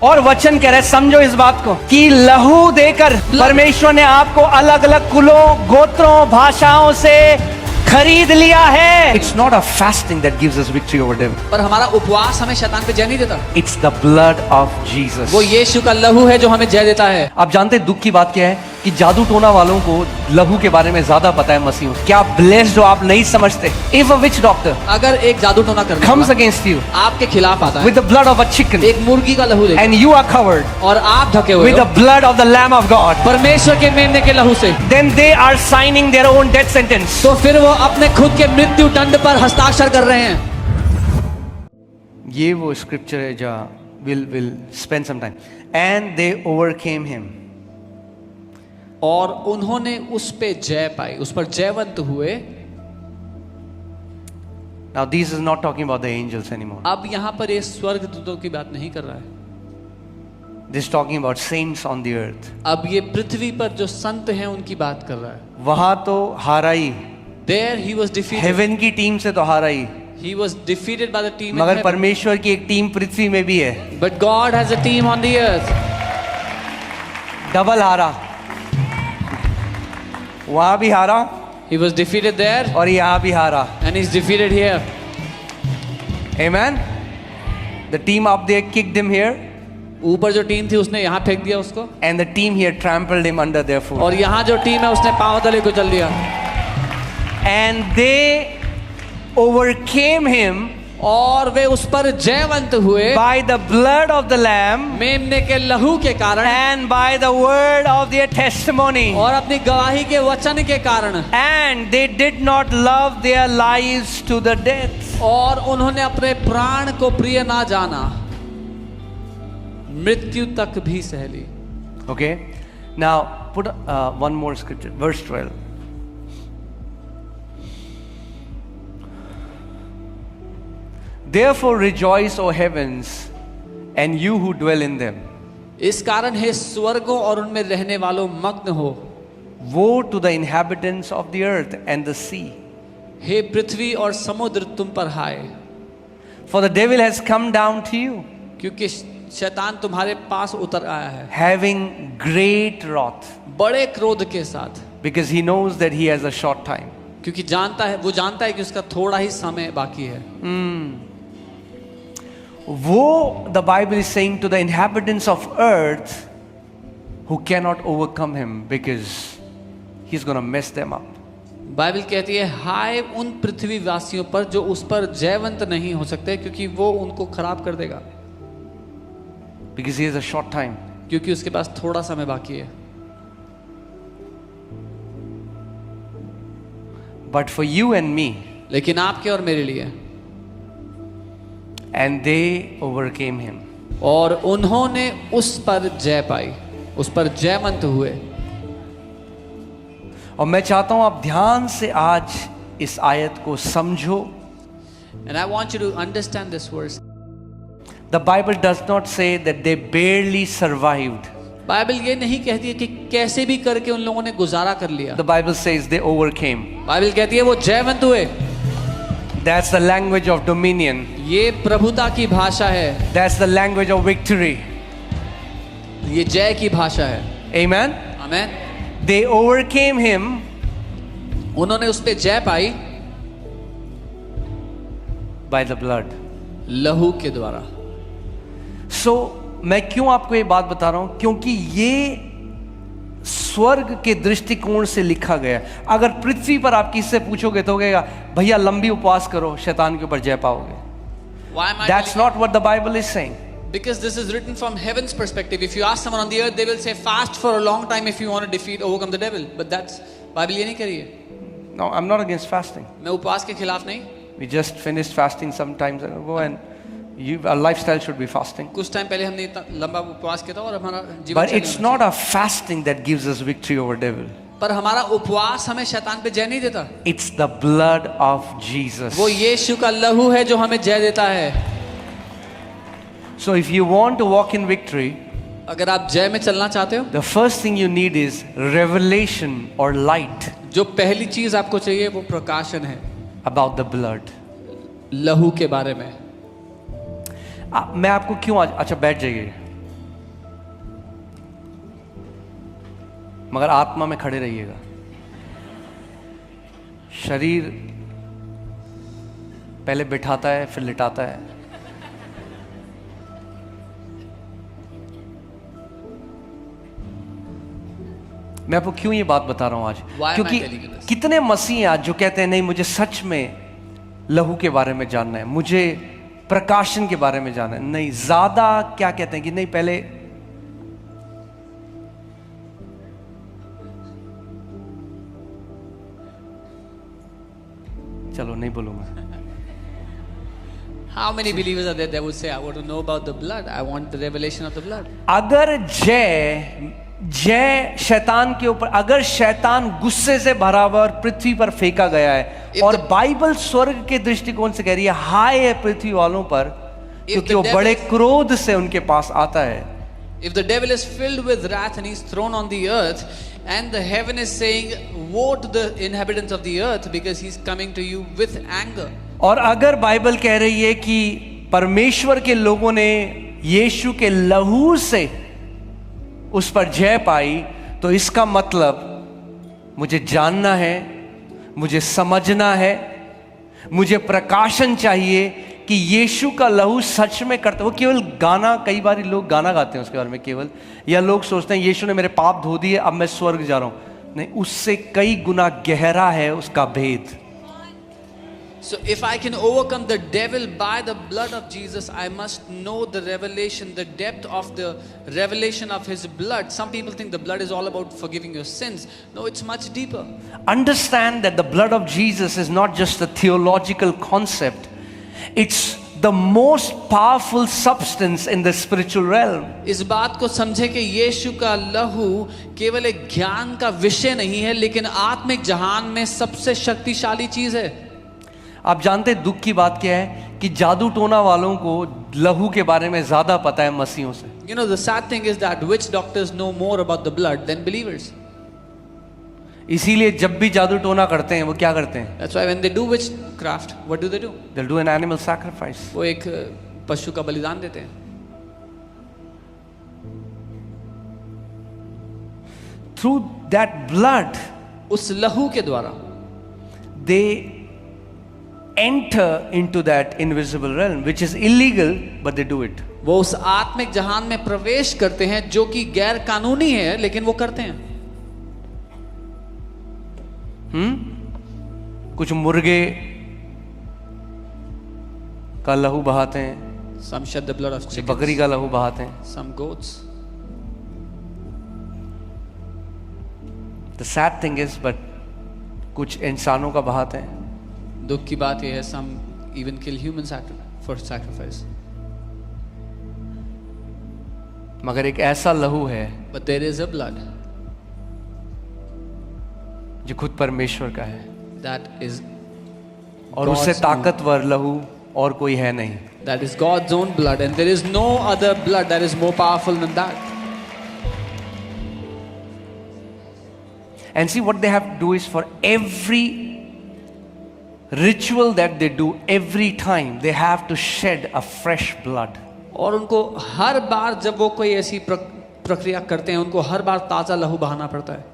और वचन कह रहे, समझो इस बात को कि लहू देकर परमेश्वर ने आपको अलग अलग कुलों, गोत्रों, भाषाओं से खरीद लिया है. It's not a fasting that gives us victory over devil. पर हमारा उपवास हमें शैतान पे जय नहीं देता. It's the blood of Jesus. वो यीशु का लहू है जो हमें जय देता है. आप जानते हैं दुख की बात क्या है कि जादू टोना वालों को लहू के बारे में ज्यादा पता है मसीह. क्या ब्लेस्ड हो आप नहीं समझते. If a witch doctor अगर एक जादू टोना करने comes against you आपके खिलाफ आता है with the blood of a chicken एक मुर्गी का लहू लेकर and you are covered और आप ढके हुए with the blood of the Lamb of God, परमेश्वर के मेमने के लहू से, then they are signing their own death sentence. तो फिर वो अपने खुद के मृत्यु दंड पर हस्ताक्षर कर रहे हैं. ये वो स्क्रिप्चर है जहाँ we'll spend some time. And they overcame him. और उन्होंने उस पे जय पाई, उस पर जयवंत हुए. Now this is not talking about the angels anymore. अब यहाँ पर ये स्वर्गदूतों की बात नहीं कर रहा है. This is talking about saints on the earth. अब ये पृथ्वी पर जो संत हैं उनकी बात कर रहा है. वहां तो हारा ही. There he was defeated. Heaven की टीम से तो हारा ही. He was defeated by the team. मगर परमेश्वर की एक टीम पृथ्वी में भी है. But God has a team on the earth. Double हारा. वहां भी हारा. He was defeated there. और यहाँ भी हारा. And he's defeated here. Amen. The team up there kicked him here. ऊपर जो टीम थी उसने यहाँ फेंक दिया उसको. And the team here trampled him under their foot. और यहाँ जो टीम है उसने पांव तले कुचल दिया. And they overcame him. और वे उस पर जयवंत हुए by the blood of the lamb मेमने के लहू के कारण and by the word of their testimony. और अपनी गवाही के वचन के कारण. And they did not love their lives to the death. और उन्होंने अपने प्राण को प्रिय ना जाना, मृत्यु तक भी सह ली. Okay, now put one more scripture, verse 12. Therefore rejoice, O heavens, and you who dwell in them. इस कारण हे स्वर्गों और उनमें रहने वालों मग्न हो. Woe to the inhabitants of the earth and the sea. हे पृथ्वी और समुद्र तुम पर हाय. For the devil has come down to you, क्योंकि शैतान तुम्हारे पास उतर आया है, having great wrath, बड़े क्रोध के साथ. because he knows that he has a short time. क्योंकि वो जानता है कि उसका थोड़ा ही समय बाकी है. Woe, the Bible is saying, to the inhabitants of earth who cannot overcome him because he's going to mess them up. Bible कहती है हाय उन पृथ्वी वासियों पर जो उस पर जयवंत नहीं हो सकते, क्योंकि वो उनको खराब कर देगा. Because he has a short time. क्योंकि उसके पास थोड़ा समय बाकी है. But for you and me, लेकिन आपके और मेरे लिए. And they overcame him. और उन्होंने उस पर जय पाई, उस पर जयवंत हुए. और मैं चाहता हूं आप ध्यान से आज इस आयत को समझो. And I want you to understand this verse. The Bible does not say that they barely survived. Bible ये नहीं कहती है कि कैसे भी करके उन लोगों ने गुजारा कर लिया. The Bible says they overcame. Bible कहती है वो जयवंत हुए. That's the language of dominion. ये प्रभुता की भाषा है. That's the language of victory. ये जय की भाषा है. Amen. Amen. They overcame him. उन्होंने उस पे जय पाई by the blood. लहू के द्वारा. So मैं क्यों आपको ये बात बता रहा हूं, क्योंकि ये स्वर्ग के दृष्टिकोण से लिखा गया. अगर पृथ्वी पर आप किससे पूछोगे तो कहेगा भैया लंबी उपवास करो शैतान के ऊपर जय पाओगे. That's not what the Bible is saying. Because this is written from heaven's perspective. If you ask someone on the earth, they will say fast for a long time if you want to overcome the devil. But that's Bible ये नहीं करी है. No, I'm not against fasting. मैं उपवास के खिलाफ नहीं. We just finished fasting some time ago and our lifestyle should be fasting. कुछ टाइम पहले हमने इतना लंबा उपवास किया था और हमारा जीवन. But it's not a fasting that gives us victory over devil. पर हमारा उपवास हमें शैतान पे जय नहीं देता. It's the blood of Jesus. वो यीशु का लहू है जो हमें जय देता है. So if you want to walk in victory, अगर आप जय में चलना चाहते हो, the first thing you need is revelation or light. जो पहली चीज आपको चाहिए वो प्रकाशन है. About the blood. लहू के बारे में. मैं आपको क्यों अच्छा बैठ जाइए. मगर आत्मा में खड़े रहिएगा। शरीर पहले बिठाता है फिर लिटाता है। मैं आपको क्यों ये बात बता रहा हूं आज? Why am I क्योंकि telling you this? कितने मसीह हैं आज जो कहते हैं नहीं मुझे सच में लहू के बारे में जानना है, मुझे प्रकाशन के बारे में जानना है। नहीं, ज्यादा क्या कहते हैं कि नहीं पहले चलो नहीं बोलूंगा। How many believers are there that would say, I want to know about the blood, I want the revelation of the blood? अगर जय शैतान के ऊपर, अगर शैतान गुस्से से भरा हुआ और पृथ्वी पर फेंका गया है और बाइबल स्वर्ग के दृष्टिकोण से कह रही है हाय है पृथ्वी वालों पर, क्योंकि वो बड़े क्रोध से उनके पास आता है। If the devil is filled with wrath and he's thrown on the earth, and the heaven is saying, woe to the inhabitants of the earth because he's coming to you with anger. और अगर Bible कह रही है कि परमेश्वर के लोगों ने यीशु के लहू से उस पर जय पाई, तो इसका मतलब मुझे जानना है, मुझे समझना है, मुझे प्रकाशन चाहिए कि यीशु का लहू सच में करता। वो केवल गाना, कई बार लोग गाना गाते हैं उसके बारे में केवल, या लोग सोचते हैं यीशु ने मेरे पाप धो दिए अब मैं स्वर्ग जा रहा हूं। नहीं, उससे कई गुना गहरा है उसका भेद। So if I can overcome the devil by the blood of Jesus, I must know the revelation, the depth of the revelation of his blood. Some people think the blood is all about forgiving your sins. No, it's much deeper. Understand that the blood of Jesus is not just a theological concept. It's the most powerful substance in the spiritual realm. इस बात को समझे कि यीशु का लहू केवल एक ज्ञान का विषय नहीं है, लेकिन आत्मिक जहान में सबसे शक्तिशाली चीज है। आप जानते हैं दुख की बात क्या है कि जादू टोना वालों को लहू के बारे में ज्यादा पता है मसीहों से। You know, the sad thing is that witch doctors know more about the blood than believers. इसीलिए जब भी जादू टोना करते हैं वो क्या करते हैं? That's why when they do witchcraft, what do? They'll do an animal sacrifice. वो एक पशु का बलिदान देते हैं। Through that blood, उस लहू के द्वारा they enter into that invisible realm, which is illegal, but they do it. वो उस आत्मिक जहान में प्रवेश करते हैं जो कि गैर कानूनी है, लेकिन वो करते हैं। कुछ मुर्गे का लहू बहाते हैं, Some shed the blood of कुछ chickens, बकरी का लहू बहाते हैं। some goats. The sad thing is, but कुछ इंसानों का बहाते हैं। दुख की बात यह है, some even kill human for sacrifice. मगर एक ऐसा लहू है But there is a blood जो खुद परमेश्वर का है, that is और उससे God's own. ताकतवर लहू और कोई है नहीं। That is God's own blood, and there is no other blood that is more powerful than that. And see what they have to do is for every ritual that they do, every time they have to shed a fresh blood. और उनको हर बार जब वो कोई ऐसी प्रक्रिया करते हैं, उनको हर बार ताजा लहू बहाना पड़ता है।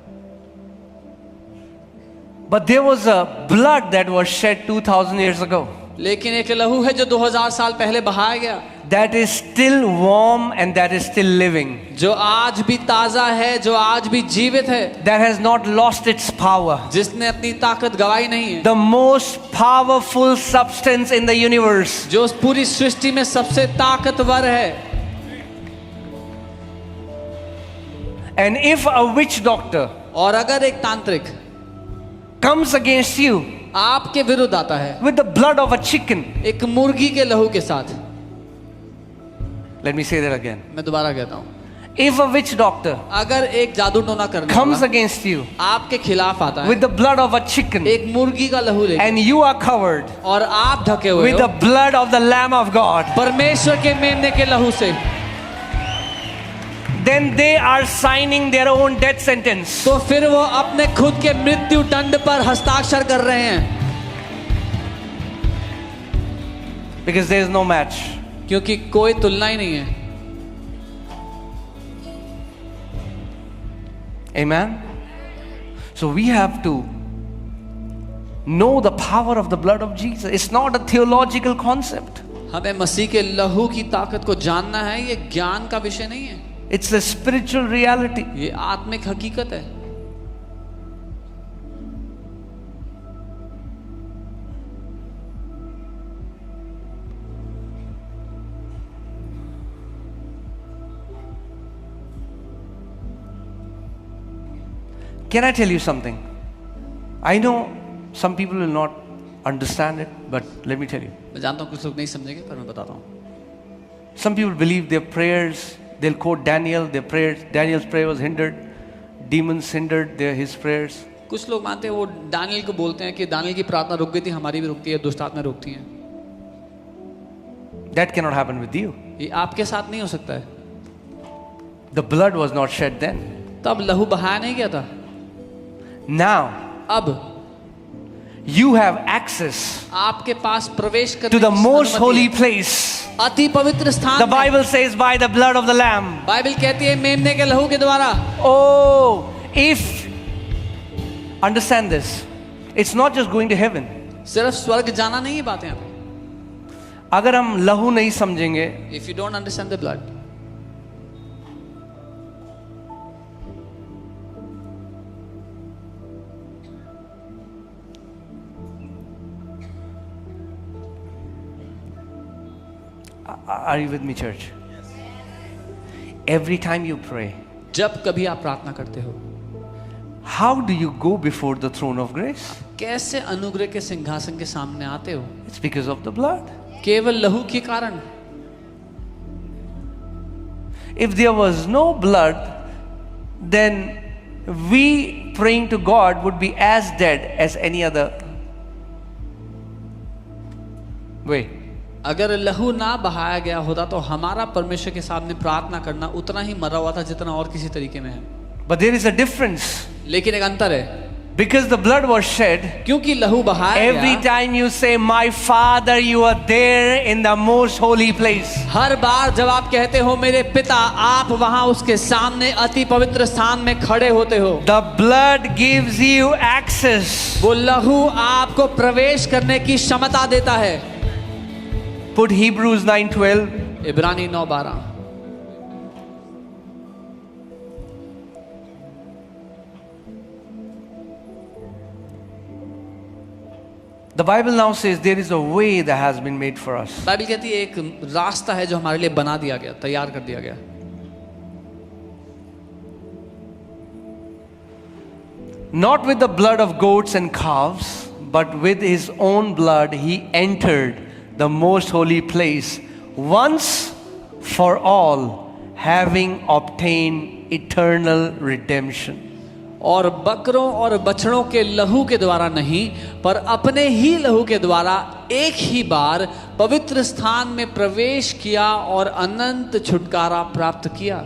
But there was a blood that was shed 2000 years ago. लेकिन एक लहू है जो 2000 साल पहले बहाया गया, That is still warm and that is still living. जो आज भी ताजा है, जो आज भी जीवित है, That has not lost its power. जिसने अपनी ताकत गवाई नहीं है, The most powerful substance in the universe. जो पूरी सृष्टि में सबसे ताकतवर है। And if a witch doctor और अगर एक तांत्रिक comes against you आपके विरुद्ध आता है with the blood of a chicken, एक मुर्गी के लहू के साथ, let me say that again. मैं दोबारा कहता हूँ, If a witch doctor अगर एक जादू टोना करने comes वाला against you आपके खिलाफ आता है with the blood of a chicken एक मुर्गी का लहू लेकर, and you are covered और आप ढके हुए with हो the blood of the Lamb of God, परमेश्वर के मेमने के लहू से, then they are signing their own death sentence. तो फिर वो अपने खुद के मृत्यु दंड पर हस्ताक्षर कर रहे हैं, Because there is no match. क्योंकि कोई तुलना ही नहीं है। Amen. So we have to know the power of the blood of Jesus. It's not a theological concept. हमें मसीह के लहू की ताकत को जानना है। ये ज्ञान का विषय नहीं है, It's a spiritual reality. ये आत्मिक हकीकत है। Can I tell you something? I know some people will not understand it, but let me tell you. मैं जानता हूँ कुछ लोग नहीं समझेंगे, पर मैं बताता हूँ। Some people believe their prayers, they'll quote Daniel, their prayers, Daniel's prayer was hindered, demons hindered his prayers. कुछ लोग मानते हैं, वो दानियल को बोलते हैं कि दानियल की प्रार्थना रुक गई थी, हमारी भी रुकती है, दुष्ट आत्माएं रुकती हैं। That cannot happen with you. ये आपके साथ नहीं हो सकता है। The blood was not shed then. तब लहू बहाया नहीं गया था। Now, अब you have access आपके पास प्रवेश करने to the की most अनुमति holy है। place. अति पवित्र स्थान The में। Bible says by the blood of the Lamb. Bible कहती है मेमने के लहू के द्वारा। Oh, if, understand this, it's not just going to heaven. सिर्फ स्वर्ग जाना नहीं है बात यहाँ पे। अगर हम लहू नहीं समझेंगे, If you don't understand the blood, are you with me, church? Every time you pray, जब कभी आप प्रार्थना करते हो, how do you go before the throne of grace? कैसे अनुग्रह के सिंहासन के सामने आते हो? It's because of the blood. केवल लहू के कारण। If there was no blood, then we praying to God would be as dead as any other way. अगर लहू ना बहाया गया होता तो हमारा परमेश्वर के सामने प्रार्थना करना उतना ही मरा हुआ था जितना और किसी तरीके में है। But there is a difference. लेकिन एक अंतर है, Because the blood was shed, क्योंकि लहू बहाया every गया, time you say, My Father, you are there in the most holy place. हर बार जब आप कहते हो मेरे पिता, आप वहां उसके सामने अति पवित्र स्थान में खड़े होते हो। The blood gives you access. वो लहू आपको प्रवेश करने की क्षमता देता है। Put Hebrews 9:12. इब्रानी 9:12। The Bible now says there is a way that has been made for us. Bible कहती है एक रास्ता है जो हमारे लिए बना दिया गया, तैयार कर दिया गया। Not with the blood of goats and calves, but with his own blood he entered the most holy place once for all, having obtained eternal redemption. और बकरों और बछड़ों के लहू के द्वारा नहीं, पर अपने ही लहू के द्वारा एक ही बार पवित्र स्थान में प्रवेश किया और अनंत छुटकारा प्राप्त किया।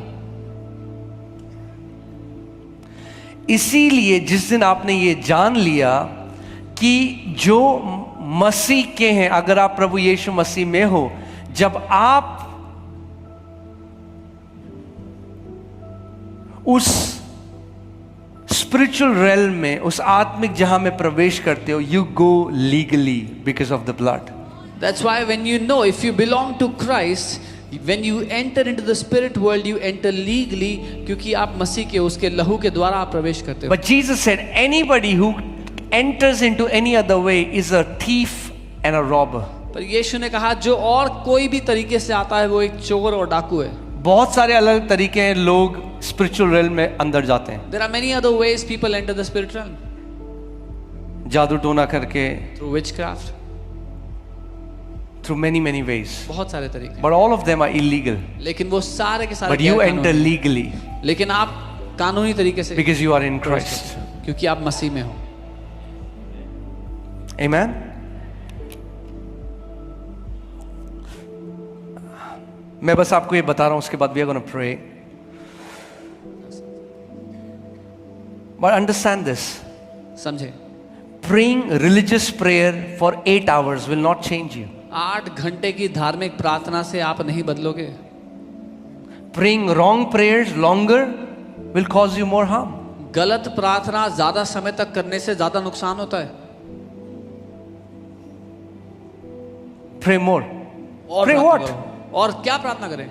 इसीलिए जिस दिन आपने ये जान लिया कि जो मसीह के हैं, अगर आप प्रभु यीशु मसीह में हो, जब आप उस स्पिरिचुअल रेल्म में, उस आत्मिक जहां में प्रवेश करते हो, you go legally because of the blood. That's why when you know if you belong to Christ, when you enter into the spirit world, you enter legally, क्योंकि आप मसीह के उसके लहू के द्वारा आप प्रवेश करते हो। But Jesus said anybody who enters into any other way is a thief and a robber. पर यीशु ने कहा जो और कोई भी तरीके से आता है वो एक चोर और डाकू है। बहुत सारे अलग तरीके हैं लोग स्पिरिचुअल रेल्म में अंदर जाते हैं। There are many other ways people enter the spirit realm. जादू टोना करके, Through witchcraft. through many ways. बहुत सारे तरीके। But all of them are illegal. लेकिन वो सारे के सारे But you गैर-कानूनी enter हैं। legally लेकिन आप कानूनी तरीके से because you are in Christ. क्योंकि आप मसीह में हो। Amen. मैं बस आपको ये बता रहा हूं, उसके बाद we are going to pray. But understand this. समझे? Praying religious prayer for 8 hours will not change you. 8 घंटे की धार्मिक प्रार्थना से आप नहीं बदलोगे। Praying wrong prayers longer will cause you more harm. गलत प्रार्थना ज्यादा समय तक करने से ज्यादा नुकसान होता है। Pray more. और Pray प्रार्थना what? करो। और क्या प्रार्थना करें?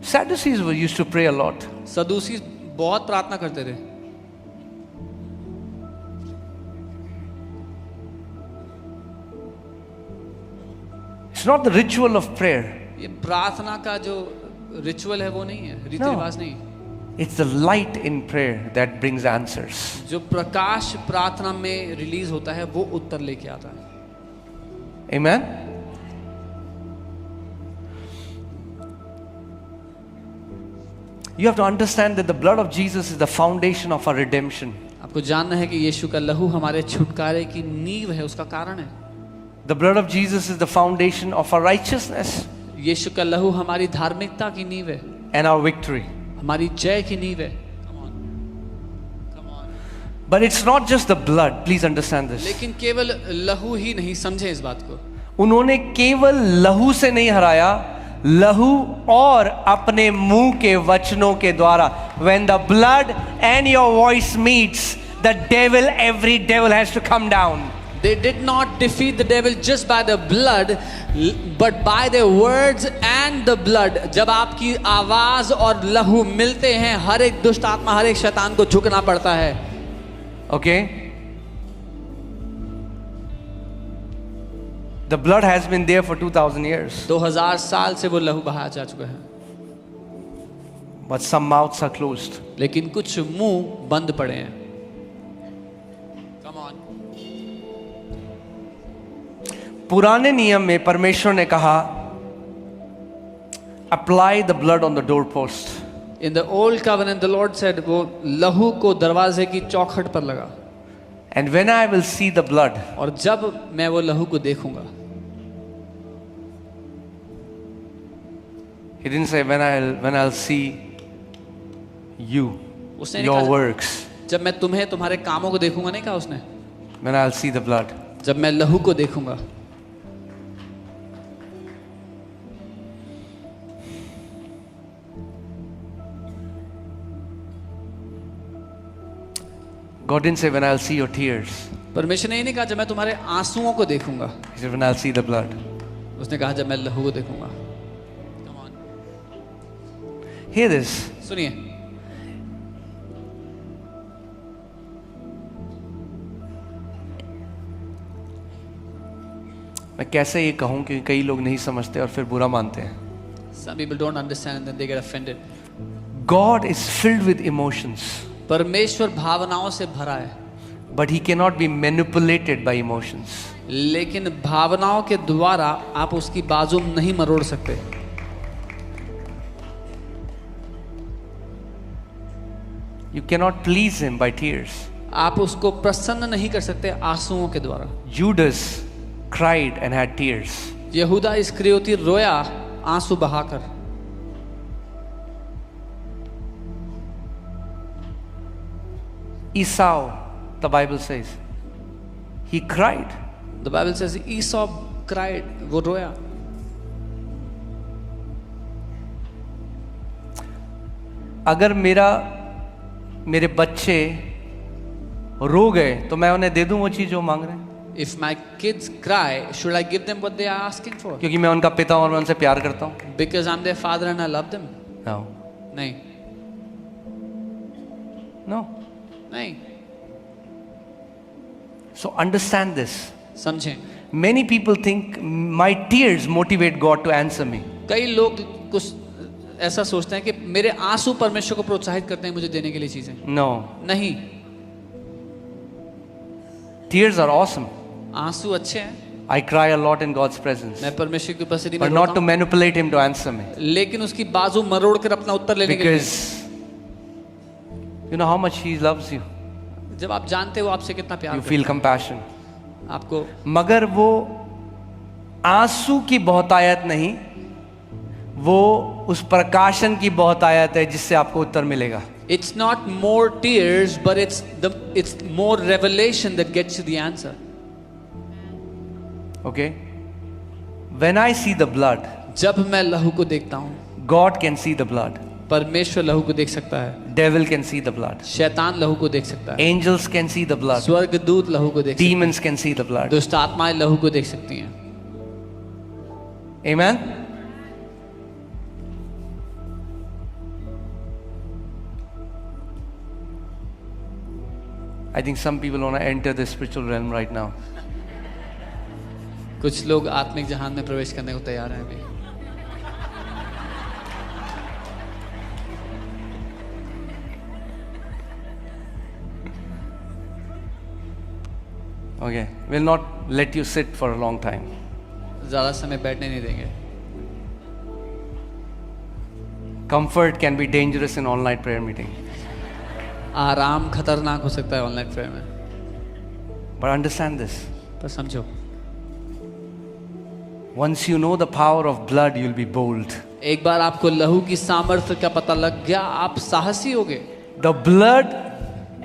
Sadducees used to pray a lot. सदूसी बहुत प्रार्थना करते थे। It's not the ritual of prayer. ये प्रार्थना का जो रिचुअल है वो नहीं है, रीति No. रिवाज नहीं। It's the light in prayer that brings answers. जो प्रकाश प्रार्थना में रिलीज होता है वो उत्तर लेके आता है। Amen? You have to understand that the blood of Jesus is the foundation of our redemption. आपको जानना है कि यीशु का लहू हमारे छुटकारे की नींव है, उसका कारण है। The blood of Jesus is the foundation of our righteousness यीशु का लहू हमारी धार्मिकता की नींव है, and our victory. हमारी जय की नींव है। But it's not just the blood, please understand this. लेकिन केवल लहू ही नहीं, समझे इस बात को। उन्होंने केवल लहू से नहीं हराया, लहू और अपने मुंह के वचनों के द्वारा। When the blood and your voice meets, the devil, every devil has to come down. They did not defeat the devil just by the blood, but by their words and the blood. जब आपकी आवाज और लहू मिलते हैं, हर एक दुष्ट आत्मा, हर एक शैतान को झुकना पड़ता है। Okay? The blood has been there for 2000 years. 2000 साल से वो लहू बहाया जा चुका है, But some mouths are closed. लेकिन कुछ मुंह बंद पड़े हैं। Come on. पुराने नियम में परमेश्वर ने कहा, apply the blood on the doorpost. In the old covenant, the Lord said, वो लहू को दरवाजे की चौखट पर लगा। And when I will see the blood, और जब मैं वो लहू को देखूंगा, he didn't say when I'll see you, उसने नहीं your कहा works. जब मैं तुम्हें तुम्हारे कामों को देखूंगा, नहीं कहा उसने। When I'll see the blood. जब मैं लहू को देखूंगा। God didn't say when I'll see your tears. परमेश्वर ने ये नहीं कहा जब मैं तुम्हारे आंसुओं को देखूंगा, He said when I'll see the blood. उसने कहा जब मैं लहू को देखूंगा। Hear this. सुनिए, मैं कैसे ये कहूँ क्योंकि कई लोग नहीं समझते और फिर बुरा मानते हैं. some people don't understand and then they get offended. God is filled with emotions, परमेश्वर भावनाओं से भरा है, but He cannot be manipulated by emotions. लेकिन भावनाओं के द्वारा आप उसकी बाजू नहीं मरोड़ सकते। You cannot please Him by tears. आप उसको प्रसन्न नहीं कर सकते आंसुओं के द्वारा। Judas cried and had tears. यहूदा इस्करियोती रोया आंसू बहाकर। Esau, the Bible says, he cried. The Bible says Esau cried, वो रोया। अगर मेरे बच्चे रो गए तो मैं उन्हें दे दूं वो चीज जो मांग रहे हैं, If my kids cry, should I give them what they are asking for? क्योंकि मैं उनका पिता हूं और मैं उनसे प्यार करता हूं. Because I'm their father and I love them? No, नहीं, no. नहीं। So understand this. समझें, Many people think my tears motivate God to answer me. कई लोग कुछ ऐसा सोचते हैं कि मेरे आंसू परमेश्वर को प्रोत्साहित करते हैं मुझे देने के लिए चीजें। No, नहीं, tears are awesome. आंसू अच्छे हैं, I cry a lot in God's presence, मैं परमेश्वर की उपस्थिति में but रोता not to हूं, manipulate Him to answer me. लेकिन उसकी बाजू मरोड़ कर अपना उत्तर लेने के लिए। Because you know how much He loves you. जब आप जानते हो आपसे कितना प्यार You करता feel compassion. है, आपको मगर वो आंसू की बहुतायत नहीं, वो उस प्रकाशन की बहुतायत है जिससे आपको उत्तर मिलेगा. It's not more tears, but it's more revelation that gets you the answer. Okay? When I see the blood, जब मैं लहू को देखता हूँ, God can see the blood. परमेश्वर लहू को देख सकता है, Devil can see the blood. शैतान लहू को देख सकता है, Angels can see the blood. स्वर्गदूत लहू को देख सकते Demons can see the blood. हैं, दुष्ट आत्माएं लहू को देख सकती हैं। Amen. I think some people want to enter the spiritual realm right now. कुछ लोग आत्मिक जहान में प्रवेश करने को तैयार हैं अभी। Okay, we'll not let you sit for a long time. ज्यादा समय बैठने नहीं देंगे। Comfort can be dangerous in online prayer meeting. आराम खतरनाक हो सकता है ऑनलाइन प्रेयर में, But understand this. पर समझो, Once you know the power of blood, you'll be bold. एक बार आपको लहू की सामर्थ्य का पता लग गया, आप साहसी होगे। The blood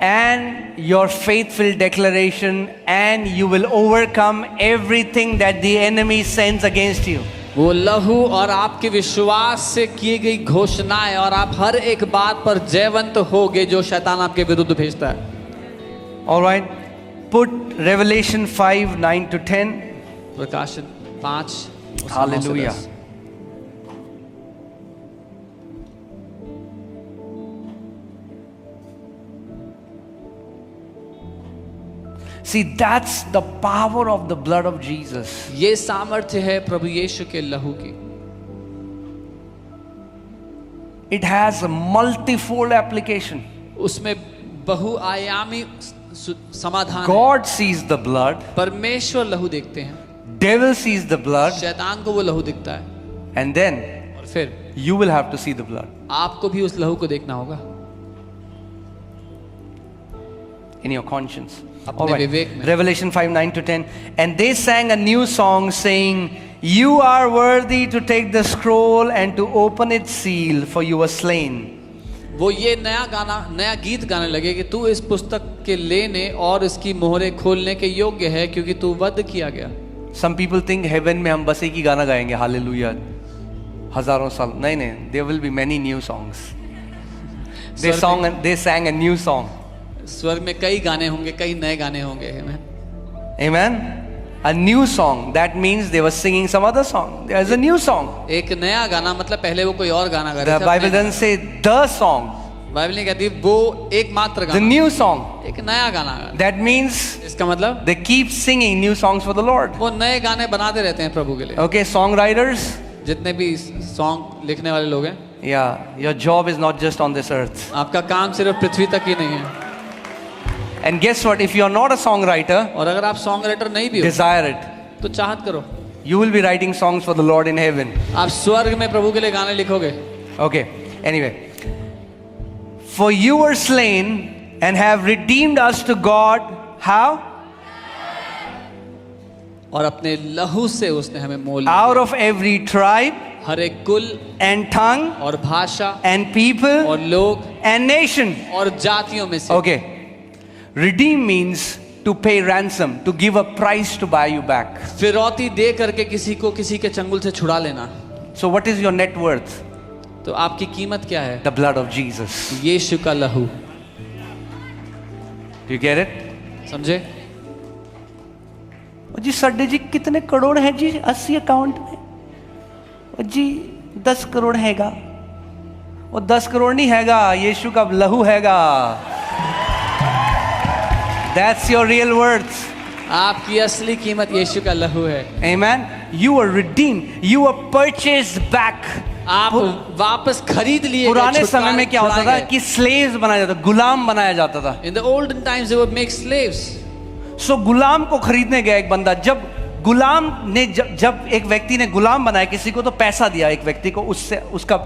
and your faithful declaration, and you will overcome everything that the enemy sends against you. वो लहू और आपके विश्वास से की गई घोषणाएं, और आप हर एक बात पर जयवंत होगे जो शैतान आपके विरुद्ध भेजता है। All right, put Revelation 5:9 to 10. प्रकाशन 5 Hallelujah. See, that's the power of the blood of Jesus. ये सामर्थ्य है प्रभु यीशु के लहू की। It has a multifold application. उसमें बहुआयामी समाधान है। God sees the blood, परमेश्वर लहू देखते हैं, devil sees the blood, शैतान को वो लहू दिखता है, and then और फिर you will have to see the blood आपको भी उस लहू को देखना होगा in your conscience. अपने All right. विवेक में। Revelation 5:9 to 10. And they sang a new song saying, "You are worthy to take the scroll and to open its seal, for you were slain." वो ये नया गीत गाने लगे कि तू इस पुस्तक के लेने और इसकी मोहरें खोलने के योग्य है, क्योंकि तू वध किया गया। Some people think heaven में हम बस एक ही गाना गाएंगे, हालेलुया, हजारों साल। नहीं, there will be many new songs. They sang a new song. स्वर्ग में कई गाने होंगे, कई नए गाने होंगे। Amen. A new song, that means they were singing some other song. There's a new song. एक नया गाना मतलब पहले वो कोई और गाना गा रहे The थे। Bible doesn't say the song, Bible नहीं कहती वो एकमात्र the गाना, new song. एक नया गाना गा। That means इसका मतलब they keep singing new songs for the Lord. वो नए गाने बनाते रहते हैं प्रभु के लिए। Okay, songwriters, जितने भी सॉन्ग लिखने वाले लोग हैं, yeah, your job is not just on this earth. आपका काम सिर्फ पृथ्वी तक ही नहीं है। And guess what? If you're not a songwriter, और अगर आप सॉन्ग राइटर नहीं भी हो desire it. तो चाहत करो, You will be writing songs for the Lord in heaven. आप स्वर्ग में प्रभु के लिए गाने लिखोगे। Okay, anyway. For you were slain and have redeemed us to God. How? और अपने लहू से उसने हमें मोल लिया। Out of every tribe हर एक कुल and tongue और भाषा and people और लोग and nation. और जातियों में से। Okay. Redeem means to pay ransom, to give a price to buy you back. फिरौती दे करके किसी को किसी के चंगुल से छुड़ा लेना। So what is your net worth? तो आपकी कीमत क्या है? The blood of Jesus. यीशु का लहू। Do you get it? समझे? और जी सड्डे जी कितने करोड़ हैं जी 80 अकाउंट में? और जी 10 करोड़ हैगा। और 10 करोड़ नहीं हैगा, यीशु का लहू हैगा। That's your real worth. आपकी असली कीमत यीशु का लहू है। Amen. You were redeemed. You were purchased back. आप वापस खरीद लिए। पुराने समय में क्या होता था कि स्लेव्स बनाया जाता, गुलाम बनाया जाता था। In the olden times they would make slaves. So गुलाम को खरीदने गया एक बंदा। जब गुलाम ने जब एक व्यक्ति ने गुलाम बनाया किसी को, तो पैसा दिया एक व्यक्ति को, उससे उसका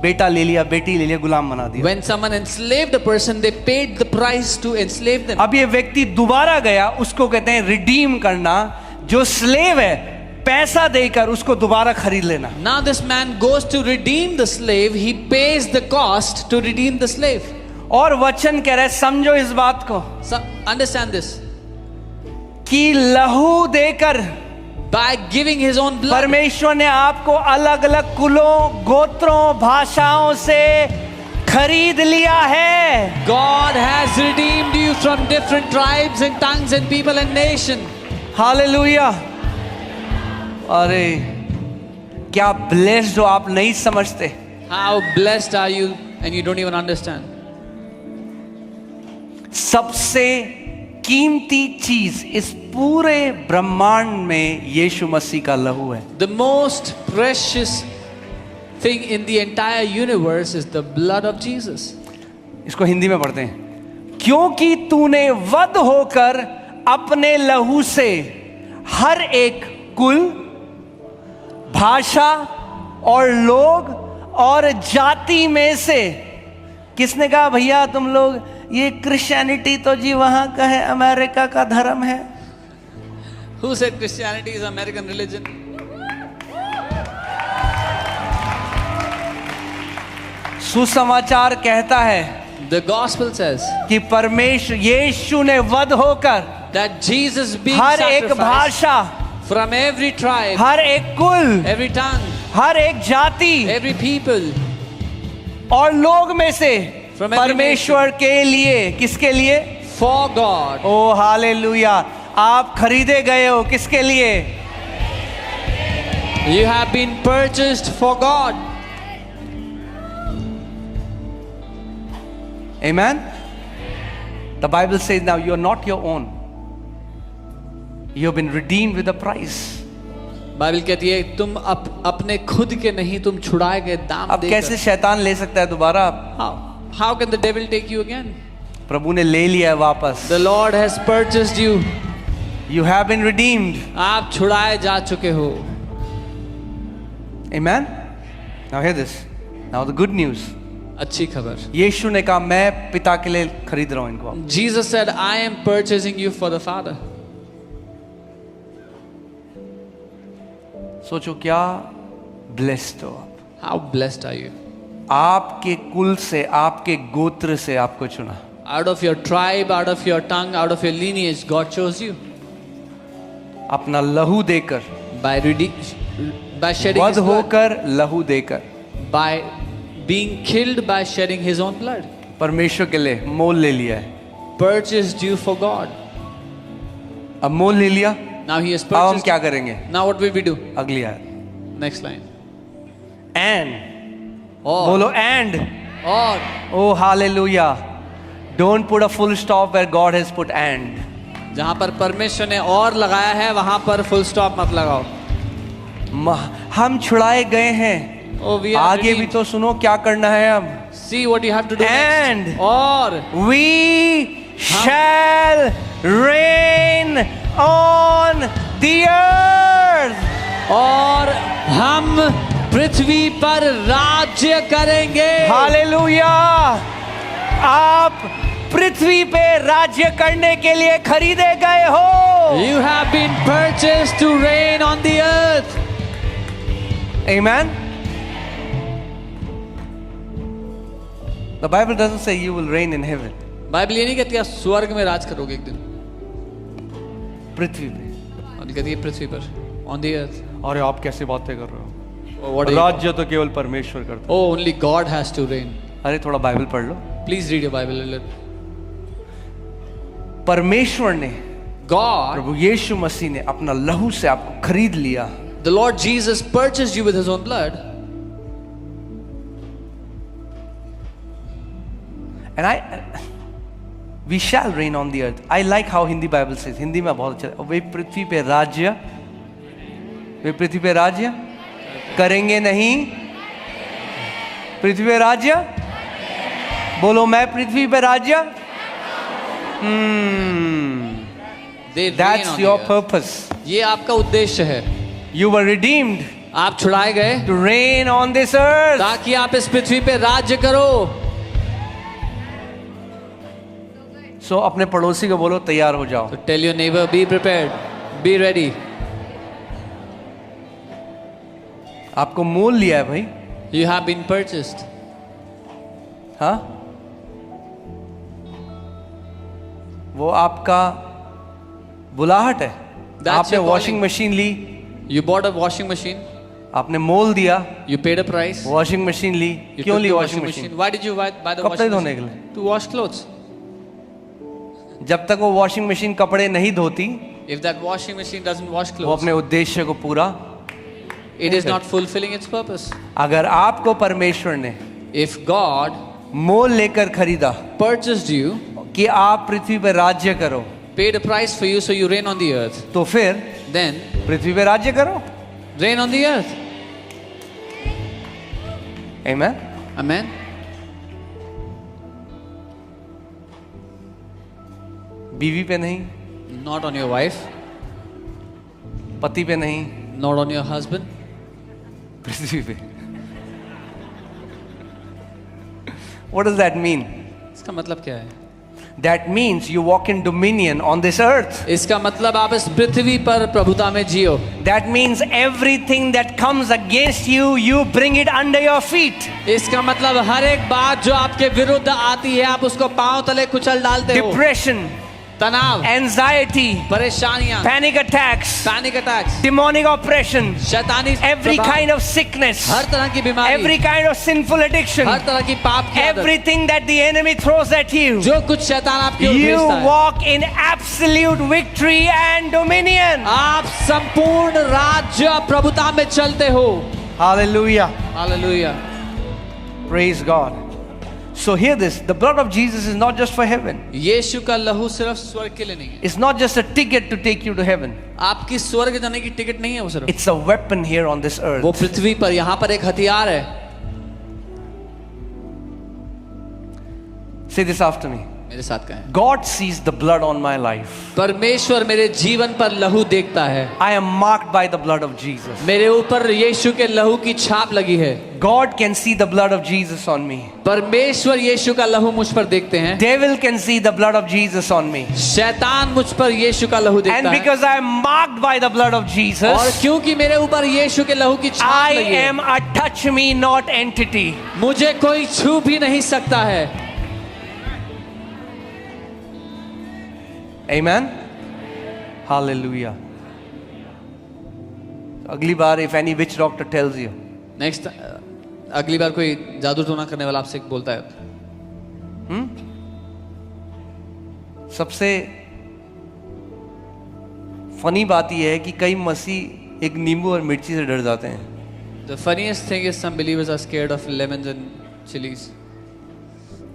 बेटा ले लिया, बेटी ले लिया, गुलाम बना दिया। When someone enslaved a person, they paid the price to enslave them. अब ये व्यक्ति दोबारा गया, उसको कहते हैं रिडीम करना। जो स्लेव है पैसा देकर उसको दोबारा खरीद लेना। Now this man goes to redeem the slave. He pays the cost to redeem the slave. और वचन कह रहा है, समझो इस बात को, So understand this. कि लहू देकर by giving his own blood. परमेश्वर ने आपको अलग अलग कुलों, गोत्रों, भाषाओं से खरीद लिया है। God has redeemed you from different tribes and tongues and people and nation. Hallelujah. अरे क्या ब्लेस्ड हो, आप नहीं समझते। How blessed are you and you don't even understand. सबसे कीमती चीज इस पूरे ब्रह्मांड में यीशु मसीह का लहू है। The most precious thing in the entire universe is the blood of Jesus. इसको हिंदी में पढ़ते हैं। क्योंकि तूने वध होकर अपने लहू से हर एक कुल, भाषा और लोग और जाति में से, किसने कहा भैया तुम लोग ये क्रिश्चियनिटी तो जी वहां का है, अमेरिका का धर्म है? Who said Christianity is American religion? सुसमाचार कहता है The gospel says कि परमेश्वर यीशु ने वध होकर that Jesus being हर एक sacrificed भाषा, from every tribe, हर एक कुल, every tongue, हर एक जाति every people, और लोग में से From every परमेश्वर के लिए, किसके लिए? for God. Oh hallelujah. आप खरीदे गए हो किसके लिए? You have been purchased for God. Amen. The Bible says now you are not your own. You have been redeemed with a price. Bible कहती है तुम अपने खुद के नहीं, तुम छुड़ाए गए दाम अब देकर। कैसे शैतान ले सकता है दोबारा? How can the devil take you again? प्रभु ने ले लिया है वापस। The Lord has purchased you. You have been redeemed. आप छुड़ाए जा चुके हो। Amen. Now hear this. Now the good news. अच्छी खबर। यीशु ने कहा मैं पिता के लिए खरीद रहा हूं इनको। Jesus said, I am purchasing you for the Father. सोचो क्या ब्लेस्ड हो आप। How blessed are you? आपके कुल से, आपके गोत्र से आपको चुना। Out of your tribe, out of your tongue, out of your lineage, God chose you. अपना लहू देकर, By shedding वध His blood. होकर लहू देकर, By being killed by shedding His own blood. परमेश्वर के लिए मोल ले लिया है। Purchased you for God. अब मोल ले लिया, Now He has अब हम purchased. क्या करेंगे? Now what will we do? अगली आयत। Next line. And Or. बोलो and. Or. Oh hallelujah. Don't put a full stop where God has put and. जहां पर परमेश्वर ने और लगाया है वहां पर फुल स्टॉप मत लगाओ। हम छुड़ाए गए हैं। Oh, we are आगे भी redeemed. तो सुनो क्या करना है अब। See what you have to do And. next. Or We shall reign on the earth. और हम पृथ्वी पर राज्य करेंगे। हालेलुया। आप पृथ्वी पे राज्य करने के लिए खरीदे गए हो। You have been purchased to reign on the earth. Amen. The Bible doesn't say you will reign in heaven. Bible ये नहीं कहती आप स्वर्ग में राज करोगे एक दिन, पृथ्वी पे। और कहती है पृथ्वी पर, on the earth. अरे आप कैसे बातें कर रहे हो? Oh, what are you- राज्य तो केवल परमेश्वर करता Oh, only God has to reign. है। अरे थोड़ा बाइबल पढ़ लो। Please read your Bible a little. परमेश्वर ने, God, प्रभु यीशु मसीह ने अपना लहू से आपको खरीद लिया। the Lord Jesus purchased you with His own blood. And we shall reign on the earth. I like how Hindi Bible says. Hindi में बहुत अच्छा। वे पृथ्वी पे राज्य, वे पृथ्वी पे राज्य करेंगे नहीं। पृथ्वी पे राज्य, बोलो मैं पृथ्वी पे राज्य। They reign That's on your the earth. purpose. ये आपका उद्देश्य है। You were redeemed आप छुड़ाए गए to reign on this earth. ताकि आप इस पृथ्वी पे राज्य करो। So अपने पड़ोसी को बोलो तैयार हो जाओ। So tell your neighbor, be prepared, be ready. आपको मोल लिया है भाई। You have been purchased. हाँ, वो आपका बुलाहट है। That's आपने your वॉशिंग calling. मशीन ली, You bought a washing machine. आपने मोल दिया, You paid a price. Washing machine ली। You क्यों took ली the washing machine? Why did you buy the कपड़े washing धोने के machine? लिए। To wash clothes. जब तक वो वॉशिंग मशीन कपड़े नहीं धोती, If that washing machine doesn't wash वो clothes, अपने उद्देश्य को पूरा। it is not fulfilling its purpose. अगर आपको परमेश्वर ने If God मोल लेकर खरीदा purchased you, कि आप पृथ्वी पर राज्य करो, paid a price for you so you reign on the earth, तो फिर then पृथ्वी पर राज्य करो। reign on the earth. Amen. Amen. बीवी पे नहीं, Not on your wife, पति पे नहीं, not on your husband. पृथ्वी पे। What does that mean? इसका मतलब क्या है? That means you walk in dominion on this earth. इसका मतलब आप इस पृथ्वी पर प्रभुता में जियो। That means everything that comes against you, you bring it under your feet. इसका मतलब हर एक बात जो आपके विरुद्ध आती है आप उसको पांव तले कुचल डालते हो। Depression, तनाव, anxiety, परेशानियां, panic attacks, panic attacks, demonic oppression, शैतानी every प्रभाव, kind of sickness, हर तरह की बीमारी, every kind of sinful addiction, हर तरह की पाप की आदत, everything that the enemy throws at you, जो कुछ शैतान आपकी ओर you भेजता है, walk in absolute victory and dominion. आप संपूर्ण राज्य और प्रभुता में चलते हो। Hallelujah. Hallelujah. Praise God. So hear this, the blood of Jesus is not just for heaven. यीशु का लहू सिर्फ स्वर्ग के लिए नहीं है। It's not just a ticket to take you to heaven. आपकी स्वर्ग जाने की टिकट नहीं है वो सिर्फ। It's a weapon here on this earth. वो पृथ्वी पर यहाँ पर एक हथियार है। Say this after me. मेरे साथ कहें। God sees the blood on my life. परमेश्वर मेरे जीवन पर लहू देखता है। I am marked by the blood of Jesus. मेरे ऊपर यीशु के लहू की छाप लगी है। God can see the blood of Jesus on me. परमेश्वर यीशु का लहू मुझ पर देखते हैं। Devil can see the blood of Jesus on me. शैतान मुझ पर यीशु का लहू देखता And है। because I am marked by the blood of और Jesus, क्योंकि मेरे ऊपर यीशु के लहू की छाप I लगी है, am a touch me not entity. मुझे कोई छू भी नहीं सकता है। Amen. Hallelujah. अगली बार if any witch doctor tells you, next अगली बार कोई जादू टोना करने वाला आपसे बोलता है, सबसे फनी बात यह है कि कई मसीह एक नींबू और मिर्ची से डर जाते हैं। The funniest thing is some believers are scared of lemons and chilies.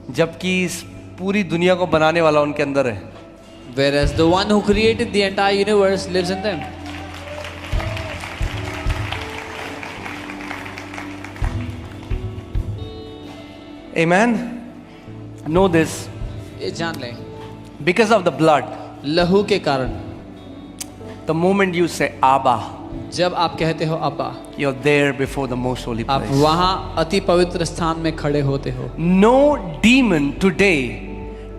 जबकि इस पूरी दुनिया को बनाने वाला उनके अंदर है। Whereas the one who created the entire universe lives in them. Amen. Know this. ये जान लें, Because of the blood, लहू के कारण the moment you say Abba, जब आप कहते हो अब्बा, you're there before the most holy आप place. वहां अति पवित्र स्थान में खड़े होते हो। No demon today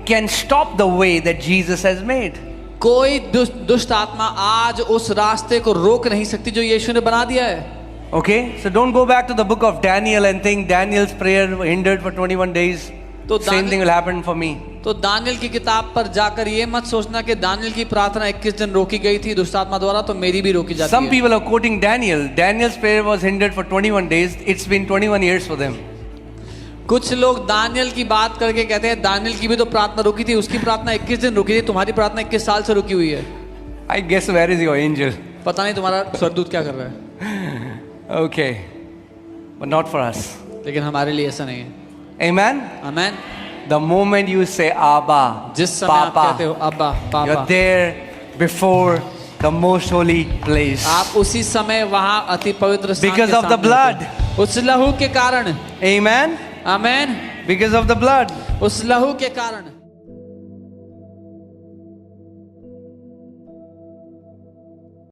can stop the way that Jesus has made. कोई दुष्ट आत्मा आज उस रास्ते को रोक नहीं सकती जो यीशु ने बना दिया है। Okay, so don't go back to the book of Daniel and think Daniel's prayer hindered for 21 days. तो Same thing will happen for me. तो दानियल की किताब पर जाकर ये मत सोचना कि दानियल की प्रार्थना 21 दिन रोकी गई थी दुष्ट आत्मा द्वारा, तो मेरी भी रोकी जाती Some है। people are quoting Daniel. Daniel's prayer was hindered for 21 days. It's been 21 years for them. कुछ लोग दानियल की बात करके कहते हैं दानियल की भी तो प्रार्थना रुकी थी, उसकी प्रार्थना 21 दिन रुकी थी, तुम्हारी प्रार्थना 21 साल से रुकी हुई है। I guess where is your angel? पता नहीं तुम्हारा स्वर्गदूत क्या कर रहा है। Okay, but not for us. लेकिन हमारे लिए ऐसा नहीं है। Amen. Amen. The moment you say Abba, जिस समय आप कहते हो Papa, अब्बा पापा, you're there before the most holy place. आप उसी समय वहां अति पवित्र स्थान Because के of the सामने blood. होते हो। उस लहू के कारण। Amen. Amen. Because of the blood. उस लहू के कारण।